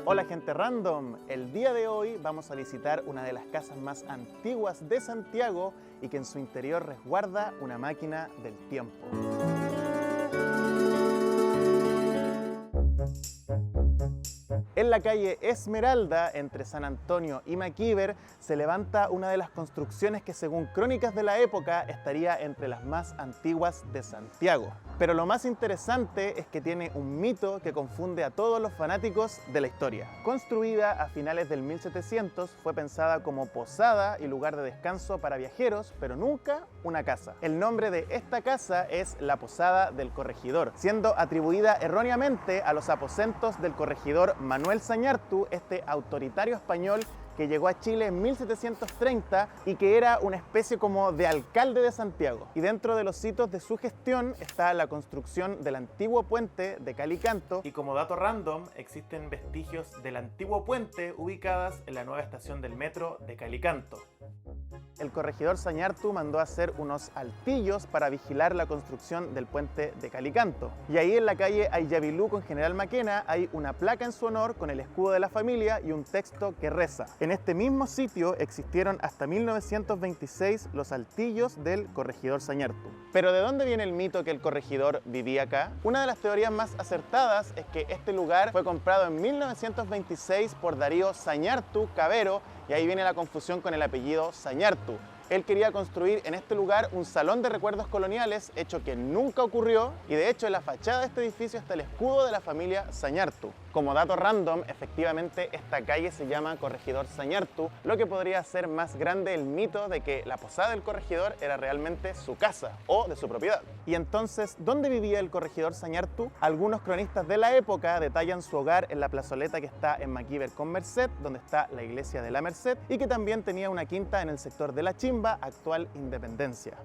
Hola gente random, el día de hoy vamos a visitar una de las casas más antiguas de Santiago y que en su interior resguarda una máquina del tiempo. En la calle Esmeralda, entre San Antonio y Maquíver, se levanta una de las construcciones que según crónicas de la época estaría entre las más antiguas de Santiago. Pero lo más interesante es que tiene un mito que confunde a todos los fanáticos de la historia. Construida a finales del 1700, fue pensada como posada y lugar de descanso para viajeros, pero nunca una casa. El nombre de esta casa es la Posada del Corregidor, siendo atribuida erróneamente a los aposentos del corregidor Manuel Zañartu, este autoritario español que llegó a Chile en 1730 y que era una especie como de alcalde de Santiago. Y dentro de los hitos de su gestión está la construcción del antiguo puente de Calicanto, y como dato random existen vestigios del antiguo puente ubicadas en la nueva estación del metro de Calicanto. El corregidor Zañartu mandó a hacer unos altillos para vigilar la construcción del puente de Calicanto. Y ahí en la calle Ayavilú con General Maquena hay una placa en su honor con el escudo de la familia y un texto que reza: en este mismo sitio existieron hasta 1926 los altillos del corregidor Zañartu. Pero ¿de dónde viene el mito que el corregidor vivía acá? Una de las teorías más acertadas es que este lugar fue comprado en 1926 por Darío Zañartu Cavero, y ahí viene la confusión con el apellido Zañartu. Él quería construir en este lugar un salón de recuerdos coloniales, hecho que nunca ocurrió, y de hecho en la fachada de este edificio está el escudo de la familia Zañartu. Como dato random, efectivamente esta calle se llama Corregidor Zañartu, lo que podría hacer más grande el mito de que la posada del corregidor era realmente su casa o de su propiedad. Y entonces, ¿dónde vivía el corregidor Zañartu? Algunos cronistas de la época detallan su hogar en la plazoleta que está en Maquíver con Merced, donde está la iglesia de la Merced, y que también tenía una quinta en el sector de La Chimba, actual Independencia.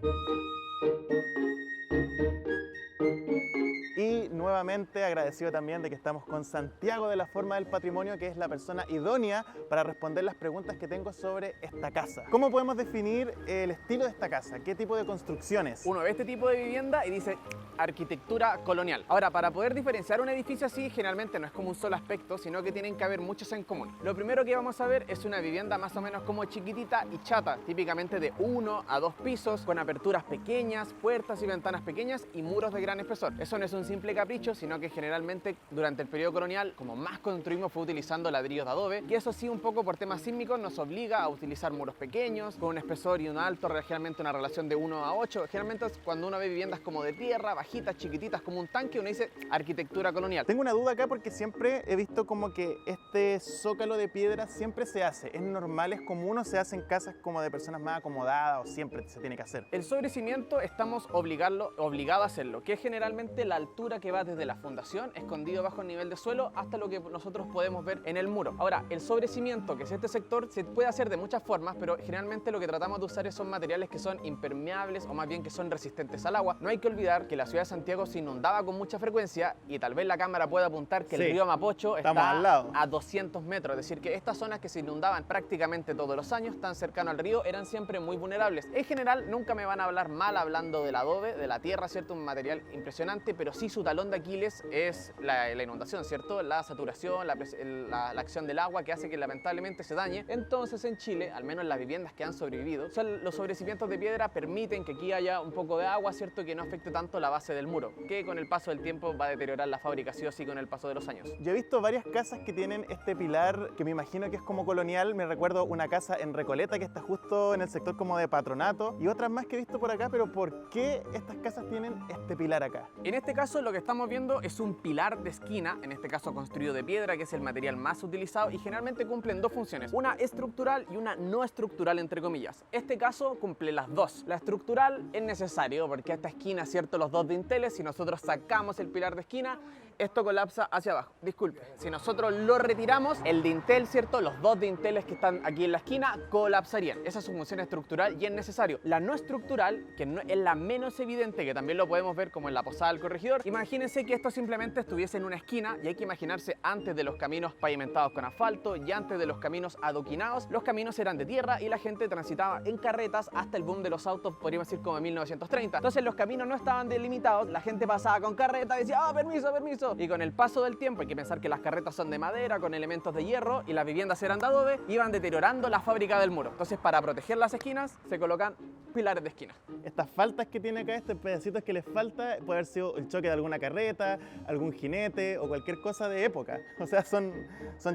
Y nuevamente agradecido también de que estamos con Santiago de la Forma del Patrimonio, que es la persona idónea para responder las preguntas que tengo sobre esta casa. ¿Cómo podemos definir el estilo de esta casa? ¿Qué tipo de construcciones? Uno ve este tipo de vivienda y dice arquitectura colonial. Ahora, para poder diferenciar un edificio así, generalmente no es como un solo aspecto, sino que tienen que haber muchos en común. Lo primero que vamos a ver es una vivienda más o menos como chiquitita y chata, típicamente de 1 a 2 pisos, con aperturas pequeñas, puertas y ventanas pequeñas y muros de gran espesor. Eso no es un simple capricho, sino que generalmente durante el periodo colonial, como más construimos fue utilizando ladrillos de adobe, y eso sí, un poco por temas sísmicos nos obliga a utilizar muros pequeños, con un espesor y un alto, generalmente una relación de 1 a 8. Generalmente cuando uno ve viviendas como de tierra, bajitas, chiquititas, como un tanque, uno dice arquitectura colonial. Tengo una duda acá porque siempre he visto como que este zócalo de piedra siempre se hace. ¿Es normal, es común o se hacen casas como de personas más acomodadas o siempre se tiene que hacer? El sobrecimiento estamos obligados a hacerlo, que es generalmente la altura que va desde la fundación, escondido bajo el nivel de suelo, hasta lo que nosotros podemos ver en el muro. Ahora, el sobrecimiento, que es este sector, se puede hacer de muchas formas, pero generalmente lo que tratamos de usar son materiales que son impermeables o más bien que son resistentes al agua. No hay que olvidar que la ciudad de Santiago se inundaba con mucha frecuencia y tal vez la cámara pueda apuntar que el río Mapocho está a 200 metros, es decir, que estas zonas que se inundaban prácticamente todos los años, tan cercano al río, eran siempre muy vulnerables. En general, nunca me van a hablar mal hablando del adobe, de la tierra, ¿cierto? Un material impresionante, pero sí su talón de Aquiles es la inundación, ¿cierto? La saturación, la acción del agua que hace que lamentablemente se dañe. Entonces en Chile, al menos las viviendas que han sobrevivido, los sobrecimientos de piedra permiten que aquí haya un poco de agua, ¿cierto? Que no afecte tanto la base del muro, que con el paso del tiempo va a deteriorar la fábrica sí o sí con el paso de los años. Yo he visto varias casas que tienen este pilar que me imagino que es como colonial. Me recuerdo una casa en Recoleta que está justo en el sector como de Patronato y otras más que he visto por acá, pero ¿por qué estas casas tienen este pilar acá? En este caso lo que estamos viendo es un pilar de esquina, en este caso construido de piedra, que es el material más utilizado y generalmente cumplen dos funciones, una estructural y una no estructural, entre comillas. Este caso cumple las dos. La estructural es necesario porque a esta esquina, ¿cierto? Los dos dinteles, si nosotros sacamos el pilar de esquina, esto colapsa hacia abajo. Disculpe, si nosotros lo retiramos, el dintel, ¿cierto? Los dos dinteles que están aquí en la esquina colapsarían. Esa es su función estructural y es necesario. La no estructural, que no, es la menos evidente, que también lo podemos ver como en la posada del corregidor. Imagínense que esto simplemente estuviese en una esquina y hay que imaginarse antes de los caminos pavimentados con asfalto y antes de los caminos adoquinados, los caminos eran de tierra y la gente transitaba en carretas hasta el boom de los autos, podríamos decir como en 1930. Entonces los caminos no estaban delimitados, la gente pasaba con carreta y decía, permiso, pasó? Y con el paso del tiempo, hay que pensar que las carretas son de madera con elementos de hierro y las viviendas eran de adobe, iban deteriorando la fábrica del muro. Entonces, para proteger las esquinas se colocan pilares de esquina. Estas faltas que tiene acá, estos pedacitos que les falta, puede haber sido el choque de alguna carreta, algún jinete o cualquier cosa de época. O sea, son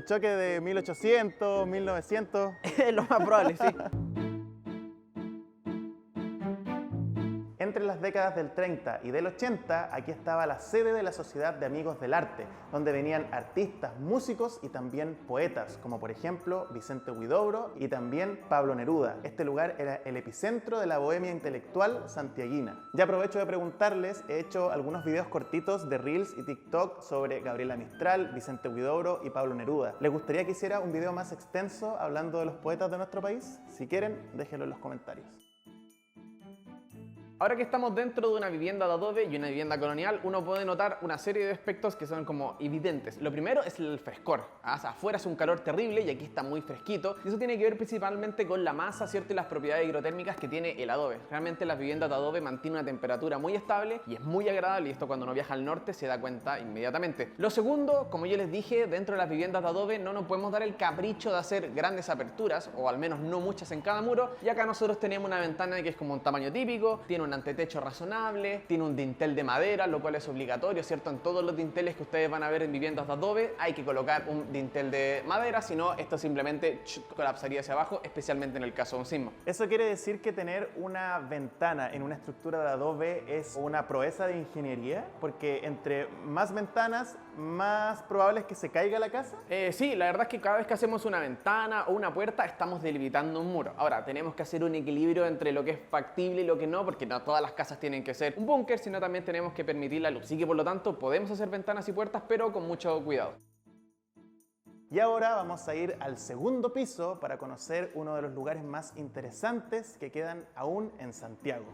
choques de 1800, 1900. Es lo más probable, sí. Entre las décadas del 30 y del 80, aquí estaba la sede de la Sociedad de Amigos del Arte, donde venían artistas, músicos y también poetas, como por ejemplo Vicente Huidobro y también Pablo Neruda. Este lugar era el epicentro de la bohemia intelectual santiaguina. Ya aprovecho de preguntarles, he hecho algunos videos cortitos de Reels y TikTok sobre Gabriela Mistral, Vicente Huidobro y Pablo Neruda. ¿Les gustaría que hiciera un video más extenso hablando de los poetas de nuestro país? Si quieren, déjenlo en los comentarios. Ahora que estamos dentro de una vivienda de adobe y una vivienda colonial, uno puede notar una serie de aspectos que son como evidentes. Lo primero es el frescor. Afuera es un calor terrible y aquí está muy fresquito. Y eso tiene que ver principalmente con la masa, ¿cierto? Y las propiedades hidrotérmicas que tiene el adobe. Realmente las viviendas de adobe mantienen una temperatura muy estable y es muy agradable, y esto cuando uno viaja al norte se da cuenta inmediatamente. Lo segundo, como yo les dije, dentro de las viviendas de adobe no nos podemos dar el capricho de hacer grandes aperturas, o al menos no muchas en cada muro, y acá nosotros tenemos una ventana que es como un tamaño típico, tiene un antetecho razonable, tiene un dintel de madera, lo cual es obligatorio, ¿cierto? En todos los dinteles que ustedes van a ver en viviendas de adobe hay que colocar un dintel de madera, si no, esto simplemente colapsaría hacia abajo, especialmente en el caso de un sismo. ¿Eso quiere decir que tener una ventana en una estructura de adobe es una proeza de ingeniería? Porque entre más ventanas, más probable es que se caiga la casa. Sí, la verdad es que cada vez que hacemos una ventana o una puerta estamos delimitando un muro. Ahora, tenemos que hacer un equilibrio entre lo que es factible y lo que no, porque no todas las casas tienen que ser un búnker, sino también tenemos que permitir la luz. Así que por lo tanto podemos hacer ventanas y puertas, pero con mucho cuidado. Y ahora vamos a ir al segundo piso para conocer uno de los lugares más interesantes que quedan aún en Santiago.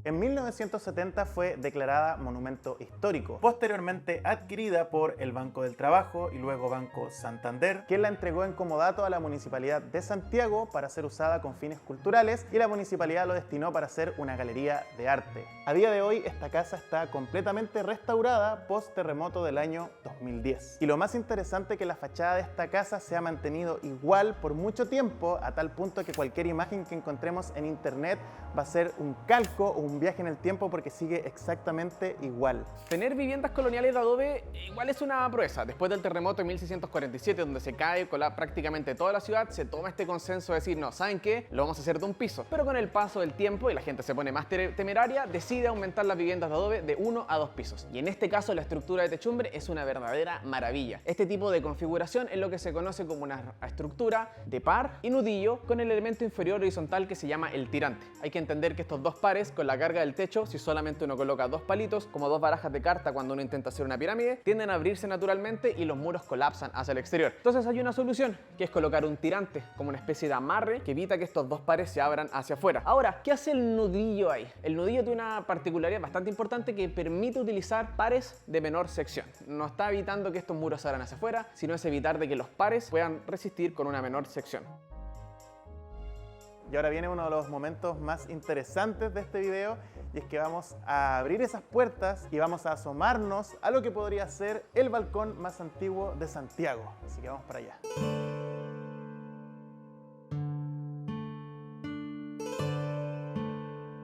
En 1970 fue declarada monumento histórico, posteriormente adquirida por el Banco del Trabajo y luego Banco Santander, quien la entregó en comodato a la Municipalidad de Santiago para ser usada con fines culturales, y la Municipalidad lo destinó para hacer una galería de arte. A día de hoy esta casa está completamente restaurada post terremoto del año 2010. Y lo más interesante es que la fachada de esta casa se ha mantenido igual por mucho tiempo, a tal punto que cualquier imagen que encontremos en internet va a ser un calco o un viaje en el tiempo, porque sigue exactamente igual. Tener viviendas coloniales de adobe igual es una proeza. Después del terremoto de 1647, donde se cae prácticamente toda la ciudad, se toma este consenso de decir, no, ¿saben qué? Lo vamos a hacer de un piso. Pero con el paso del tiempo y la gente se pone más temeraria, decide aumentar las viviendas de adobe de 1 a 2 pisos. Y en este caso la estructura de techumbre es una verdadera maravilla. Este tipo de configuración es lo que se conoce como una estructura de par y nudillo con el elemento inferior horizontal que se llama el tirante. Hay que entender que estos dos pares, con la carga del techo, si solamente uno coloca dos palitos, como dos barajas de carta cuando uno intenta hacer una pirámide, tienden a abrirse naturalmente y los muros colapsan hacia el exterior. Entonces hay una solución, que es colocar un tirante, como una especie de amarre que evita que estos dos pares se abran hacia afuera. Ahora, ¿qué hace el nudillo ahí? El nudillo tiene una particularidad bastante importante que permite utilizar pares de menor sección. No está evitando que estos muros se abran hacia afuera, sino es evitar de que los pares puedan resistir con una menor sección. Y ahora viene uno de los momentos más interesantes de este video, y es que vamos a abrir esas puertas y vamos a asomarnos a lo que podría ser el balcón más antiguo de Santiago. Así que vamos para allá.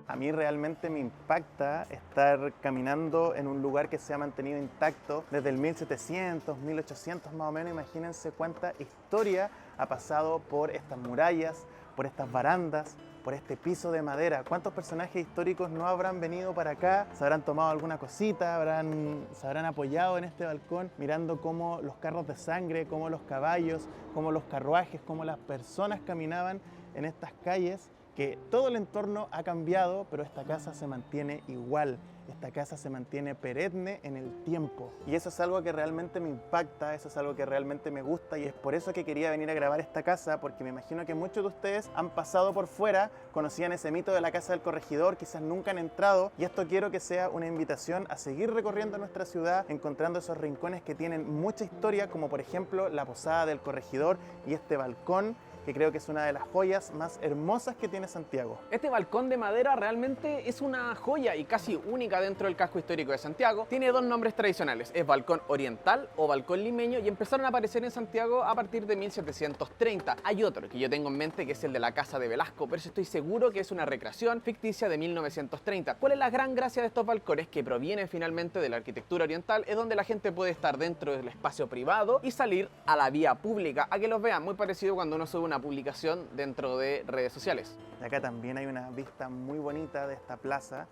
A mí realmente me impacta estar caminando en un lugar que se ha mantenido intacto desde el 1700, 1800 más o menos. Imagínense cuánta historia ha pasado por estas murallas, por estas barandas, por este piso de madera. ¿Cuántos personajes históricos no habrán venido para acá? ¿Se habrán tomado alguna cosita? ¿Se habrán apoyado en este balcón mirando cómo los carros de sangre, cómo los caballos, cómo los carruajes, cómo las personas caminaban en estas calles? Que todo el entorno ha cambiado, pero esta casa se mantiene igual. Esta casa se mantiene perenne en el tiempo. Y eso es algo que realmente me impacta, eso es algo que realmente me gusta, y es por eso que quería venir a grabar esta casa, porque me imagino que muchos de ustedes han pasado por fuera, conocían ese mito de la Casa del Corregidor, quizás nunca han entrado, y esto quiero que sea una invitación a seguir recorriendo nuestra ciudad, encontrando esos rincones que tienen mucha historia, como por ejemplo la Posada del Corregidor y este balcón que creo que es una de las joyas más hermosas que tiene Santiago. Este balcón de madera realmente es una joya y casi única dentro del casco histórico de Santiago. Tiene dos nombres tradicionales, es balcón oriental o balcón limeño, y empezaron a aparecer en Santiago a partir de 1730. Hay otro que yo tengo en mente, que es el de la Casa de Velasco, pero estoy seguro que es una recreación ficticia de 1930. ¿Cuál es la gran gracia de estos balcones? Que provienen finalmente de la arquitectura oriental, es donde la gente puede estar dentro del espacio privado y salir a la vía pública, a que los vean, muy parecido cuando uno sube una publicación dentro de redes sociales. Y acá también hay una vista muy bonita de esta plaza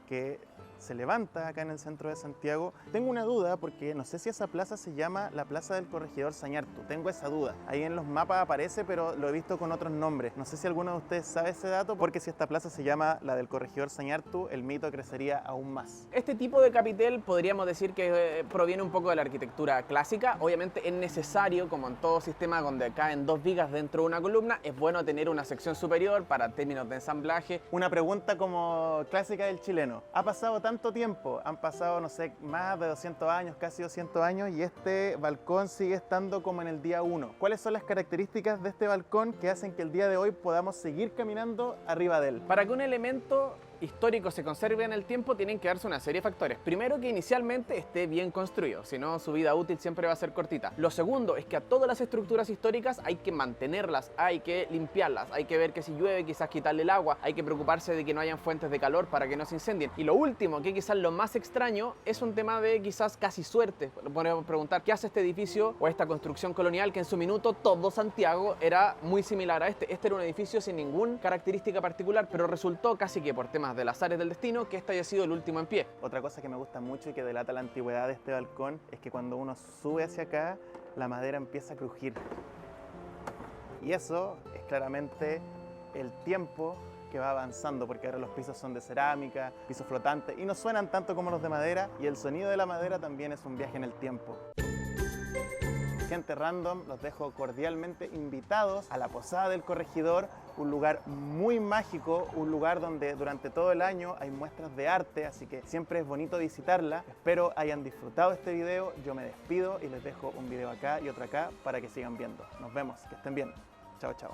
que se levanta acá en el centro de Santiago. Tengo una duda porque no sé si esa plaza se llama la Plaza del Corregidor Sañartu. Tengo esa duda. Ahí en los mapas aparece, pero lo he visto con otros nombres. No sé si alguno de ustedes sabe ese dato, porque si esta plaza se llama la del Corregidor Sañartu, el mito crecería aún más. Este tipo de capitel podríamos decir que proviene un poco de la arquitectura clásica. Obviamente es necesario, como en todo sistema donde caen dos vigas dentro de una columna, es bueno tener una sección superior para términos de ensamblaje. Una pregunta como clásica del chileno. ¿Ha pasado tanto tiempo? Han pasado, no sé, más de 200 años, casi 200 años, y este balcón sigue estando como en el día 1. ¿Cuáles son las características de este balcón que hacen que el día de hoy podamos seguir caminando arriba de él? Para que un elemento histórico se conserve en el tiempo, tienen que darse una serie de factores. Primero, que inicialmente esté bien construido, si no su vida útil siempre va a ser cortita. Lo segundo es que a todas las estructuras históricas hay que mantenerlas, hay que limpiarlas, hay que ver que si llueve quizás quitarle el agua, hay que preocuparse de que no hayan fuentes de calor para que no se incendien. Y lo último, que quizás lo más extraño, es un tema de quizás casi suerte. Podemos preguntar qué hace este edificio o esta construcción colonial que en su minuto todo Santiago era muy similar a este. Este era un edificio sin ninguna característica particular, pero resultó casi que por temas del azares del destino que este haya sido el último en pie. Otra cosa que me gusta mucho y que delata la antigüedad de este balcón es que cuando uno sube hacia acá, la madera empieza a crujir. Y eso es claramente el tiempo que va avanzando, porque ahora los pisos son de cerámica, pisos flotantes, y no suenan tanto como los de madera, y el sonido de la madera también es un viaje en el tiempo. Gente random, los dejo cordialmente invitados a la Posada del Corregidor, un lugar muy mágico, un lugar donde durante todo el año hay muestras de arte, así que siempre es bonito visitarla. Espero hayan disfrutado este video, yo me despido y les dejo un video acá y otro acá para que sigan viendo. Nos vemos, que estén bien. Chao, chao.